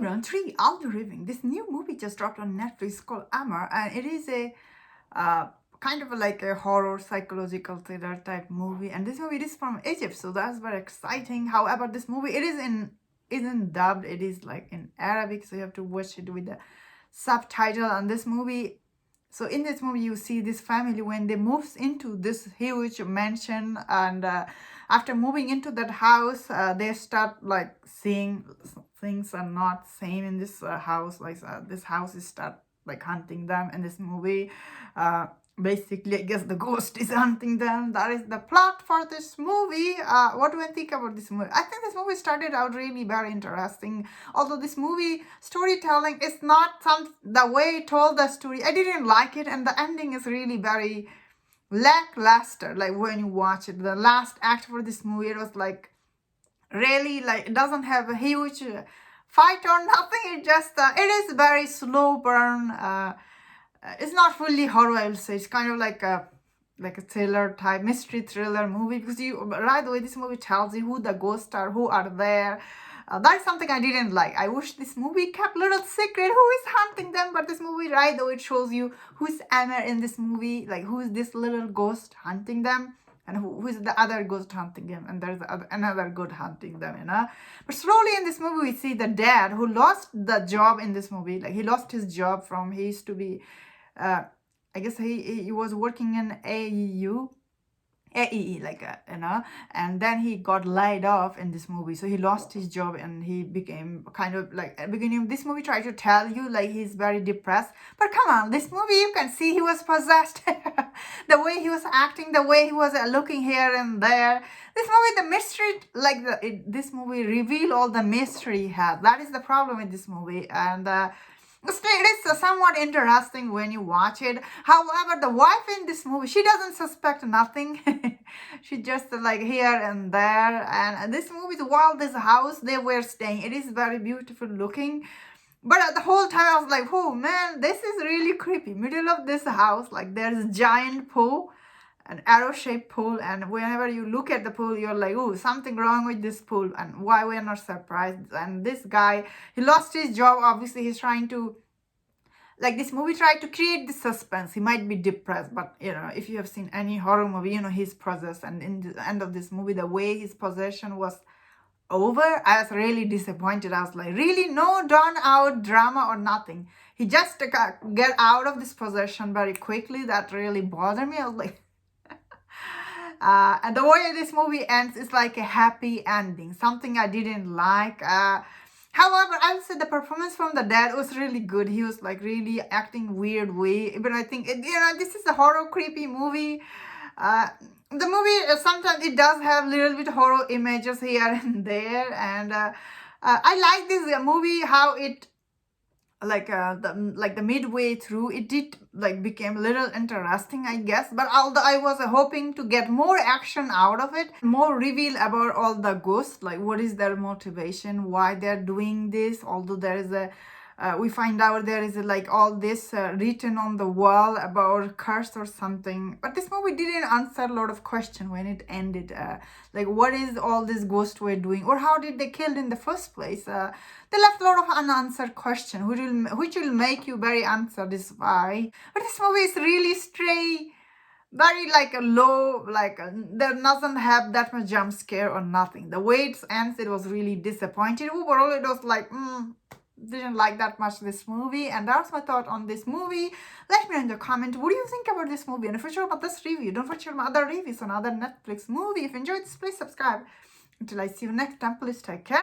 everyone, 3, I'll be reviewing this new movie just dropped on Netflix called Ammar, and it is a kind of like a horror psychological thriller type movie. And this movie is from Egypt, so that's very exciting. However, this movie isn't dubbed, it is like in Arabic, so you have to watch it with the subtitle. And this movie, so in this movie you see this family when they moves into this huge mansion, and after moving into that house, they start like seeing things are not same in this house. Like this house is start like hunting them in this movie. Basically, I guess the ghost is hunting them. That is the plot for this movie. What do I think about this movie? I think this movie started out really very interesting. Although this movie storytelling is not the way it told the story, I didn't like it, and the ending is really very lackluster. Like when you watch it, the last act for this movie, it was like really like it doesn't have a huge fight or nothing. It just it is very slow burn. It's not fully horror, I will say. It's kind of like a thriller type, mystery thriller movie, because you right away this movie tells you who the ghosts are, who are there. That's something I didn't like. I wish this movie kept little secret who is hunting them, but this movie right away it shows you who's Ammar in this movie, like who is this little ghost hunting them, and who is the other ghost hunting them, and there's another good hunting them, you know. But slowly in this movie we see the dad who lost the job in this movie. Like he lost his job from, he used to be I guess he was working in AEE, like you know, and then he got laid off in this movie, so he lost his job and he became kind of like, at the beginning of this movie try to tell you like he's very depressed, but come on, this movie you can see he was possessed. The way he was acting, the way he was looking here and there, this movie, the mystery, like this movie reveal all the mystery he has. That is the problem with this movie. And still, it is somewhat interesting when you watch it. However, the wife in this movie, she doesn't suspect nothing. She just like here and there. And this movie, while this house they were staying, it is very beautiful looking. But the whole time I was like, oh man, this is really creepy. Middle of this house, like there's a giant pool, an arrow-shaped pool, and whenever you look at the pool you're like, oh, something wrong with this pool, and why we're not surprised. And this guy, he lost his job, obviously he's trying to, like this movie tried to create the suspense. He might be depressed, but you know, if you have seen any horror movie, you know he's possessed. And in the end of this movie, the way his possession was over, I was really disappointed. I was like, really, no drawn out drama or nothing. He just get out of this possession very quickly. That really bothered me. I was like, and the way this movie ends is like a happy ending, something I didn't like. However, I would say the performance from the dad was really good. He was like really acting weird way. Even I think, you know, this is a horror creepy movie. The movie, sometimes it does have little bit horror images here and there. And I like this movie, how it, like the midway through it did like became a little interesting, I guess. But although I was hoping to get more action out of it, more reveal about all the ghosts, like what is their motivation, why they're doing this. Although there is a we find out there is like all this written on the wall about curse or something. But this movie didn't answer a lot of questions when it ended. Like what is all this ghost were doing, or how did they kill in the first place? They left a lot of unanswered questions, which will make you very unsatisfied. But this movie is really stray, very like a low, like there doesn't have that much jump scare or nothing. The way it ends, it was really disappointing. Overall, it was like, didn't like that much this movie. And that's my thought on this movie. Let me know in the comment, what do you think about this movie? And if you enjoyed about this review, don't forget to check my other reviews on other Netflix movie. If you enjoyed this, please subscribe. Until I see you next time, please take care.